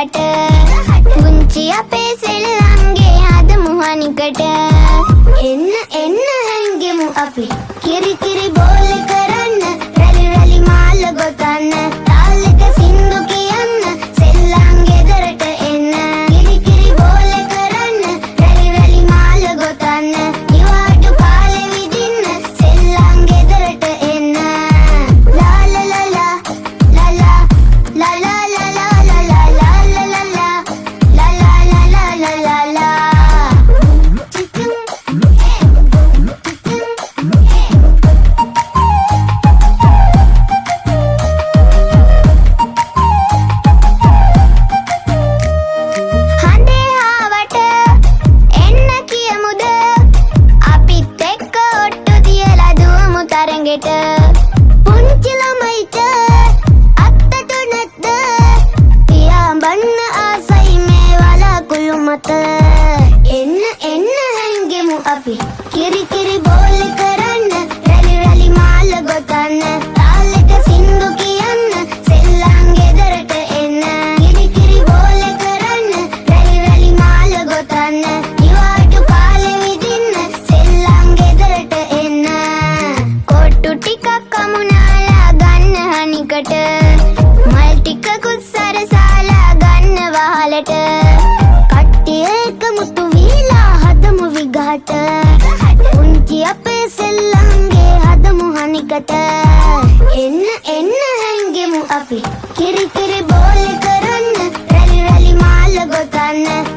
හට පුංචි අපේ සෙල්ලම්ගේ හදමු හනිකට එන්න එන්න හැංගෙමු අපි කිරි කිරි බෝල කරන්න රැලි රැලි මාල ගොතන්න තාලෙක සින්දු කියන්න සෙල්ලම් ගෙදරට එන්න කිරි කිරි බෝල කරන්න රැලි රැලි මාල ගොතන්න නිවාඩු කාලෙ විදින්න සෙල්ලම් ගෙදරට එන්න ලා ලා ලා ලා ලා ලා ලා ලා ලා ලා ලා ලා ලා ලා ලා ලා පුංචි ළමයිට අත්තට නැද්ද පියාඹන්න ආසයි මේ වලාකුළු මත එන්න එන්න හැංගෙමු අපි කිරි කිරි බෝල කරන්න රැලි රැලි මාල ගොතන්න තාලෙක සින්දු කියන්න සෙල්ලම් ගෙදරට එන්න කිරි කිරි බෝල කරන්න රැලි රැලි මාල ගොතන්න නිවාඩු කාලෙ විදින්න සෙල්ලම් ගෙදරට එන්න කොට්ටු ටිකක් කමුනාලා ගන්න හනිකට මල් ටිකකුත් සරසාලා ගන්න වහලට කට්ටිය එකමුතු වීලා හදමු විගහට පුංචි අපේ සෙල්ලම්ගේ හදමු හනිකට එන්න එන්න හැංගෙමු අපි කිරි කිරි බෝල කරන්න රැලි රැලි මාල ගොතන්න